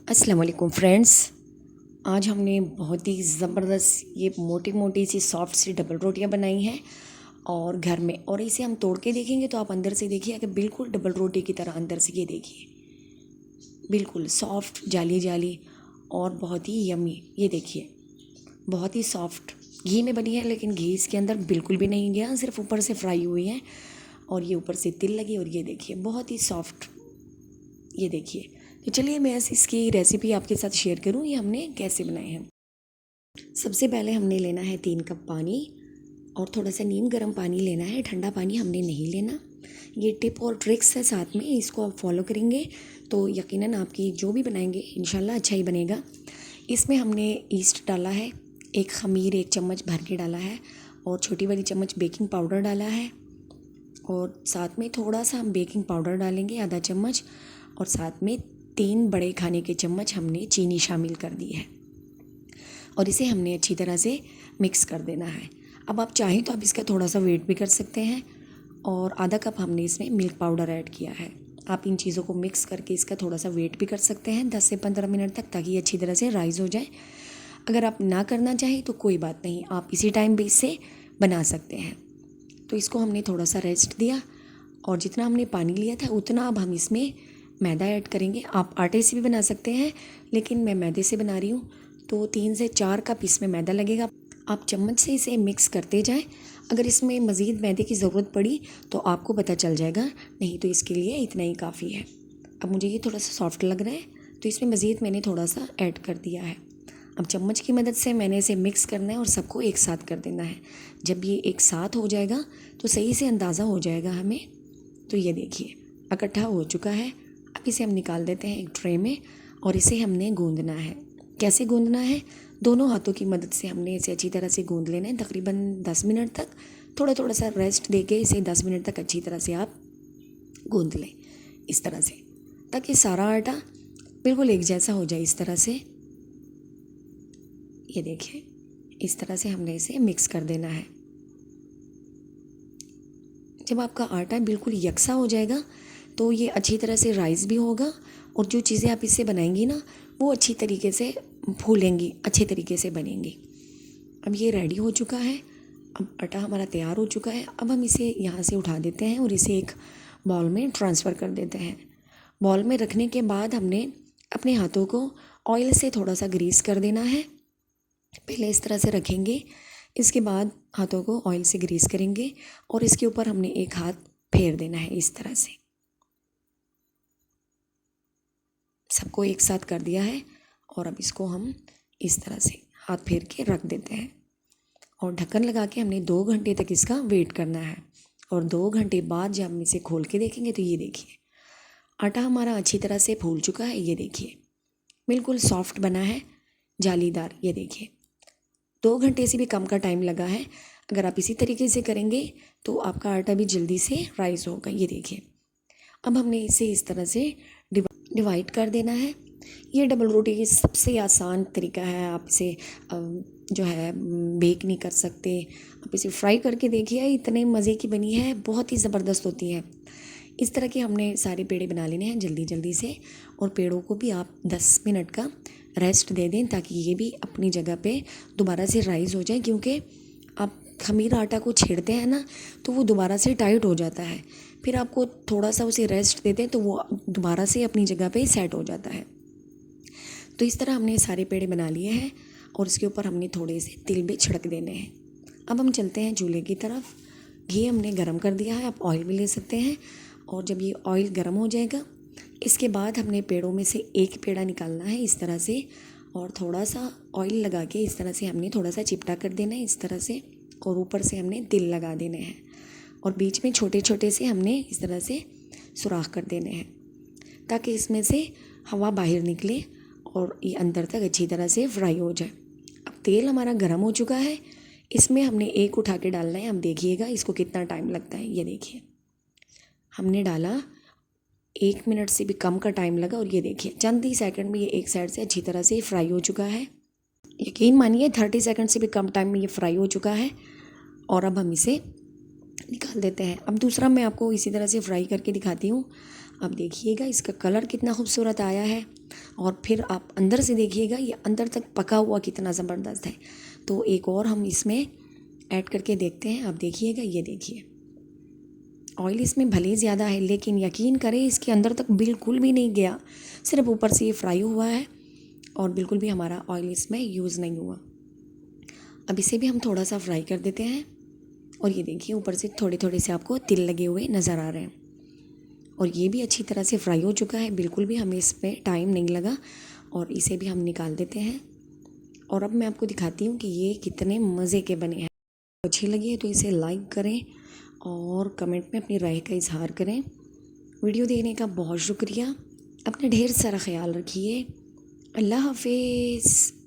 अस्सलाम वालेकुम फ्रेंड्स। आज हमने बहुत ही ज़बरदस्त ये मोटी मोटी सी सॉफ्ट सी डबल रोटियां बनाई हैं और घर में, और इसे हम तोड़ के देखेंगे तो आप अंदर से देखिए कि बिल्कुल डबल रोटी की तरह अंदर से ये देखिए, बिल्कुल सॉफ्ट जाली जाली और बहुत ही यमी। ये देखिए बहुत ही सॉफ्ट घी में बनी है, लेकिन घी इसके अंदर बिल्कुल भी नहीं गया, सिर्फ ऊपर से फ्राई हुई है और ये ऊपर से तिल लगी। और ये देखिए बहुत ही सॉफ्ट, ये देखिए। तो चलिए मैं इसकी रेसिपी आपके साथ शेयर करूं, ये हमने कैसे बनाए हैं। सबसे पहले हमने लेना है 3 कप पानी और थोड़ा सा नीम गर्म पानी लेना है, ठंडा पानी हमने नहीं लेना। ये टिप और ट्रिक्स है साथ में, इसको आप फॉलो करेंगे तो यकीनन आपकी जो भी बनाएंगे इंशाल्लाह अच्छा ही बनेगा। इसमें हमने ईस्ट डाला है, एक ख़मीर 1 चम्मच भर के डाला है और छोटी वाली चम्मच बेकिंग पाउडर डाला है, और साथ में थोड़ा सा हम बेकिंग पाउडर डालेंगे आधा चम्मच, और साथ में 3 बड़े खाने के चम्मच हमने चीनी शामिल कर दी है और इसे हमने अच्छी तरह से मिक्स कर देना है। अब आप चाहें तो आप इसका थोड़ा सा वेट भी कर सकते हैं, और आधा कप हमने इसमें मिल्क पाउडर ऐड किया है। आप इन चीज़ों को मिक्स करके इसका थोड़ा सा वेट भी कर सकते हैं 10 से 15 मिनट तक, ताकि ये अच्छी तरह से राइज़ हो जाए। अगर आप ना करना चाहें तो कोई बात नहीं, आप इसी टाइम भी इसे बना सकते हैं। तो इसको हमने थोड़ा सा रेस्ट दिया और जितना हमने पानी लिया था उतना अब हम इसमें मैदा ऐड करेंगे। आप आटे से भी बना सकते हैं, लेकिन मैं मैदे से बना रही हूँ, तो 3 से 4 कप इसमें मैदा लगेगा। आप चम्मच से इसे मिक्स करते जाएं। अगर इसमें मज़ीद मैदे की ज़रूरत पड़ी तो आपको पता चल जाएगा, नहीं तो इसके लिए इतना ही काफ़ी है। अब मुझे ये थोड़ा सा सॉफ्ट लग रहा है तो इसमें मज़ीद मैंने थोड़ा सा ऐड कर दिया है। अब चम्मच की मदद से मैंने इसे मिक्स करना है और सबको एक साथ कर देना है। जब ये एक साथ हो जाएगा तो सही से अंदाज़ा हो जाएगा हमें। तो ये देखिए इकट्ठा हो चुका है। अब इसे हम निकाल देते हैं एक ट्रे में और इसे हमने गूंदना है। कैसे गूंदना है? दोनों हाथों की मदद से हमने इसे अच्छी तरह से गूंद लेना है, तकरीबन 10 मिनट तक। थोड़ा थोड़ा सा रेस्ट दे के इसे 10 मिनट तक अच्छी तरह से आप गूंद लें, इस तरह से, ताकि सारा आटा बिल्कुल एक जैसा हो जाए। इस तरह से ये देखिए, इस तरह से हमने इसे मिक्स कर देना है। जब आपका आटा बिल्कुल यकसा हो जाएगा तो ये अच्छी तरह से राइस भी होगा, और जो चीज़ें आप इससे बनाएंगी ना वो अच्छी तरीके से फूलेंगी, अच्छे तरीके से बनेंगी। अब ये रेडी हो चुका है, अब आटा हमारा तैयार हो चुका है। अब हम इसे यहाँ से उठा देते हैं और इसे एक बाउल में ट्रांसफ़र कर देते हैं। बाउल में रखने के बाद हमने अपने हाथों को ऑयल से थोड़ा सा ग्रीस कर देना है। पहले इस तरह से रखेंगे, इसके बाद हाथों को ऑयल से ग्रीस करेंगे और इसके ऊपर हमने एक हाथ फेर देना है। इस तरह से सबको एक साथ कर दिया है और अब इसको हम इस तरह से हाथ फेर के रख देते हैं और ढक्कन लगा के हमने 2 घंटे तक इसका वेट करना है। और 2 घंटे बाद जब हम इसे खोल के देखेंगे तो ये देखिए आटा हमारा अच्छी तरह से फूल चुका है। ये देखिए बिल्कुल सॉफ्ट बना है, जालीदार। ये देखिए 2 घंटे से भी कम का टाइम लगा है। अगर आप इसी तरीके से करेंगे तो आपका आटा भी जल्दी से राइज होगा। ये देखिए अब हमने इसे इस तरह से डिवाइड कर देना है। ये डबल रोटी की सबसे आसान तरीका है। आप इसे जो है बेक नहीं कर सकते, आप इसे फ्राई करके देखिए, इतने मज़े की बनी है, बहुत ही ज़बरदस्त होती है। इस तरह के हमने सारे पेड़े बना लेने हैं जल्दी जल्दी से, और पेड़ों को भी आप 10 मिनट का रेस्ट दे दें ताकि ये भी अपनी जगह पे दोबारा से राइज़ हो जाए, क्योंकि आप खमीर आटा को छेड़ते हैं ना तो वो दोबारा से टाइट हो जाता है। फिर आपको थोड़ा सा उसे रेस्ट देते हैं तो वो दोबारा से अपनी जगह पे सेट हो जाता है। तो इस तरह हमने सारे पेड़े बना लिए हैं और इसके ऊपर हमने थोड़े से तिल भी छिड़क देने हैं। अब हम चलते हैं चूल्हे की तरफ। घी हमने गरम कर दिया है, आप ऑयल भी ले सकते हैं। और जब ये ऑयल गरम हो जाएगा इसके बाद हमने पेड़ों में से एक पेड़ा निकालना है इस तरह से, और थोड़ा सा ऑयल लगा के इस तरह से हमने थोड़ा सा चिपटा कर देना है इस तरह से, और ऊपर से हमने तिल लगा देने हैं और बीच में छोटे छोटे से हमने इस तरह से सुराख कर देने हैं ताकि इसमें से हवा बाहर निकले और ये अंदर तक अच्छी तरह से फ्राई हो जाए। अब तेल हमारा गर्म हो चुका है, इसमें हमने एक उठा के डालना है। अब देखिएगा इसको कितना टाइम लगता है। ये देखिए हमने डाला, 1 मिनट से भी कम का टाइम लगा, और ये देखिए चंद ही सेकंड में ये एक साइड से अच्छी तरह से फ्राई हो चुका है। यकीन मानिए 30 सेकंड से भी कम टाइम में ये फ्राई हो चुका है। और अब हम इसे निकाल देते हैं। अब दूसरा मैं आपको इसी तरह से फ्राई करके दिखाती हूँ। अब देखिएगा इसका कलर कितना खूबसूरत आया है, और फिर आप अंदर से देखिएगा ये अंदर तक पका हुआ कितना ज़बरदस्त है। तो एक और हम इसमें ऐड करके देखते हैं। अब देखिएगा, ये देखिए ऑयल इसमें भले ज़्यादा है, लेकिन यकीन करें इसके अंदर तक बिल्कुल भी नहीं गया, सिर्फ ऊपर से ये फ्राई हुआ है और बिल्कुल भी हमारा ऑयल इसमें यूज़ नहीं हुआ। अब इसे भी हम थोड़ा सा फ्राई कर देते हैं, और ये देखिए ऊपर से थोड़े थोड़े से आपको तिल लगे हुए नज़र आ रहे हैं, और ये भी अच्छी तरह से फ्राई हो चुका है, बिल्कुल भी हमें इसमें टाइम नहीं लगा। और इसे भी हम निकाल देते हैं, और अब मैं आपको दिखाती हूँ कि ये कितने मज़े के बने हैं। अच्छी लगी है तो इसे लाइक करें और कमेंट में अपनी राय का इजहार करें। वीडियो देखने का बहुत शुक्रिया। अपना ढेर सारा ख्याल रखिए। अल्लाह हाफिज़।